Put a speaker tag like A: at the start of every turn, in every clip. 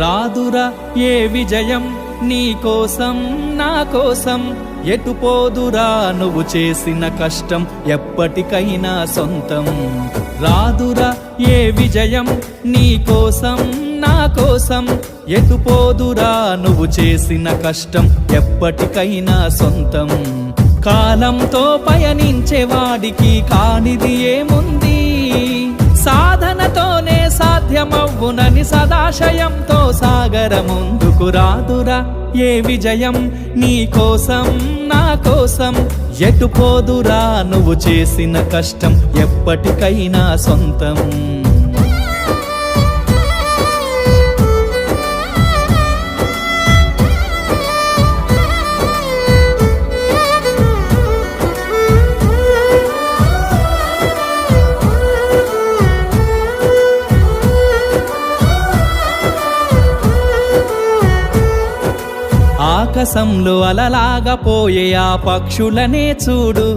A: రాదురా ఏ విజయం నీ కోసం నా కోసం, ఎటు పోదురా నువ్వు చేసిన కష్టం ఎప్పటికైనా సొంతం. రాదురా ఏ విజయం నీ కోసం నా కోసం, ఎటు పోదురా నువ్వు చేసిన కష్టం ఎప్పటికైనా సొంతం. కాలంతో పయనించే వాడికి కానిది ఏముంది, సాధనతోనే సాధ్యమవ్వునని సదాశయంతో సాగర ముందుకు. రాదురా ఏ విజయం నీ కోసం నా కోసం, ఎటు పోదురా నువ్వు చేసిన కష్టం ఎప్పటికైనా సొంతం. ఆకాశంలో అలలాగా పోయే ఆ పక్షులనే చూడు,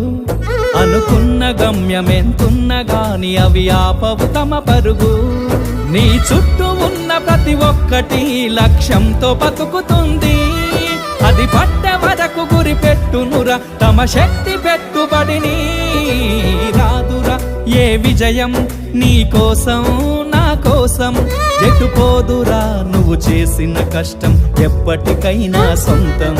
A: అనుకున్న గమ్యమెంతున్న గాని అవి ఆపవు తమ పరుగు. నీ చుట్టూ ఉన్న ప్రతి ఒక్కటి లక్ష్యంతో బతుకుతుంది, అది పట్టే వరకు గురి పెట్టునురా తమ శక్తి పెట్టుబడిని. రాదురా ఏ విజయం నీ కోసం నా కోసం, ఎటు పోదురా నువ్వు చేసిన కష్టం ఎప్పటికైనా సొంతం.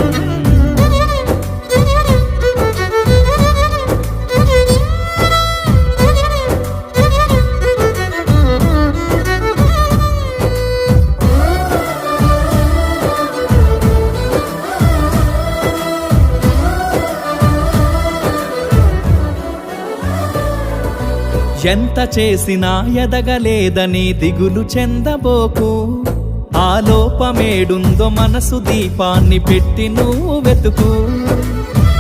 A: ఎంత చేసినా ఎదగలేదని దిగులు చెందబోకు, ఆ లోపమేడుందో మనసు దీపాన్ని పెట్టి నువ్వు వెతుకు.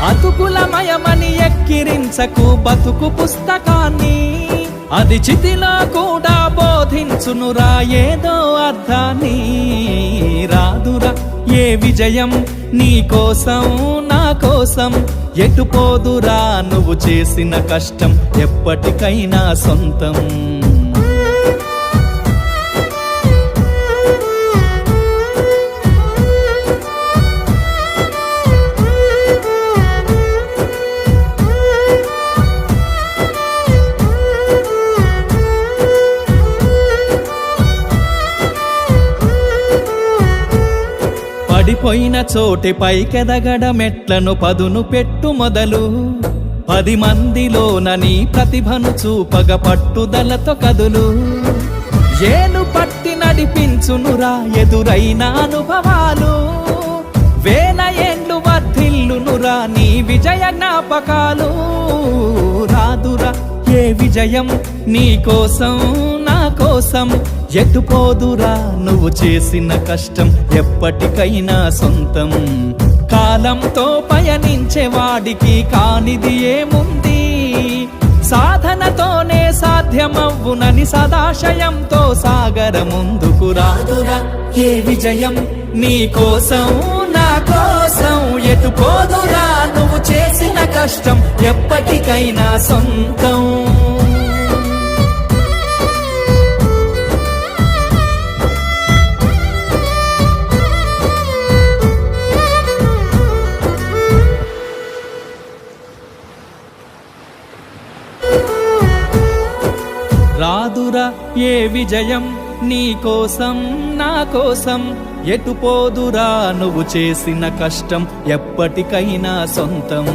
A: అతుకులమయమని ఎక్కిరించకు బతుకు పుస్తకాన్ని, అది చితిలో కూడా బోధించునురా ఏదో అర్థాన్ని. రాదురా ఏ విజయం నీ కోసం నా కోసం, ఎటు పోదురా నువ్వు చేసిన కష్టం ఎప్పటికైనా సొంతం. పడిపోయిన చోటి పైకెదగడ మెట్లను పదును పెట్టు మొదలు, 10 మందిలోన నీ ప్రతిభను చూపగ పట్టుదలతో కదులు. ఏలు పట్టి నడిపించునురా ఎదురైన అనుభవాలు, వేల ఏండ్లు వర్ధిల్లునురా నీ విజయ జ్ఞాపకాలు. రాదురా ఏ విజయం నీ కోసం నా కోసం, ఎటు పోదురా నువ్వు చేసిన కష్టం ఎప్పటికైనా సొంతం. కాలంతో పయనించే వాడికి కానిది ఏముంది, సాధనతోనే సాధ్యమవ్వునని సదాశయంతో సాగర ముందుకు. రాదురా ఏ విజయం నీ కోసం నా కోసం, ఎటు పోదురా నువ్వు చేసిన కష్టం ఎప్పటికైనా సొంతం. రాదురా ఏ విజయం నీ కోసం నా కోసం, ఎటు పోదురా నువ్వు చేసిన కష్టం ఎప్పటికైనా సొంతం.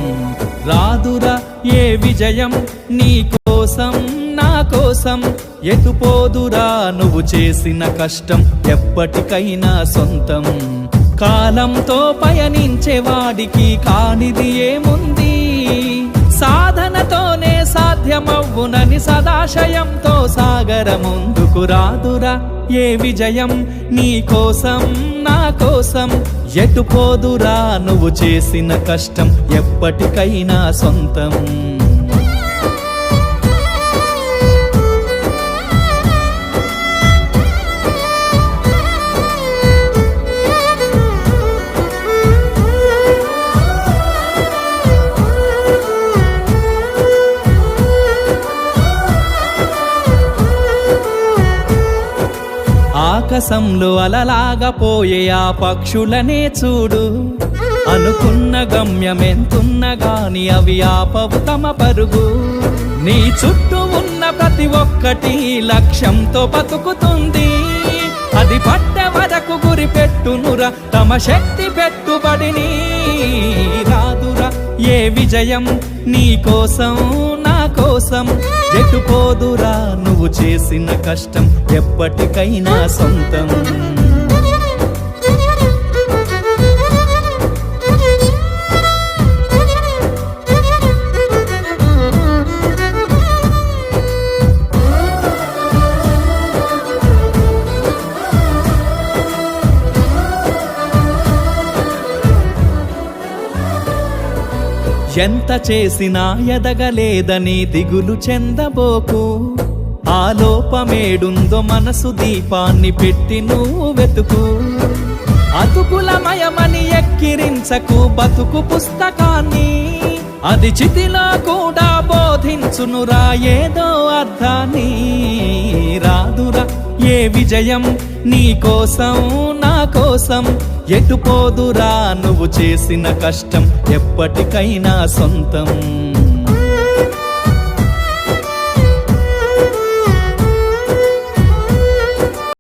A: రాదురా ఏ విజయం నీ కోసం నా కోసం, ఎటు పోదురా నువ్వు చేసిన కష్టం ఎప్పటికైనా సొంతం. కాలంతో పయనించే వాడికి కానిది ఏముంది, సాధనతోనే సాధ్యమవ్వునని సదాశయంతో సాగర ముందుకు. రాదురా ఏ విజయం నీ కోసం నా కోసం, ఎటు పోదురా నువ్వు చేసిన కష్టం ఎప్పటికైనా సొంతం. ఆకాశంలో అలలాగా పోయే ఆ పక్షులనే చూడు, అనుకున్న గమ్యమెంతున్న గాని అవి ఆపవు తమ పరుగు. నీ చుట్టూ ఉన్న ప్రతి ఒక్కటి లక్ష్యంతో బతుకుతుంది, అది పట్టే వరకు గురి పెట్టునురా తమ శక్తి పెట్టుబడిని. రాదురా ఏ విజయం నీ కోసం నా కోసం, ఎటు పోదురా నువ్వు చేసిన కష్టం ఎప్పటికైనా సొంతం. ఎంత చేసినా ఎదగలేదని దిగులు చెందబోకు, ఆ లోపమేడుందో మనసు దీపాన్ని పెట్టి నువ్వు వెతుకు. అతుకులమయమని ఎక్కిరించకు బతుకు పుస్తకాన్ని, అది చితిలో కూడా బోధించునురా ఏదో అర్థాన్ని. రాదురా ఏ విజయం నీ కోసం నా కోసం, ఎటు పోదురా నువ్వు చేసిన కష్టం ఎప్పటికైనా సొంతం.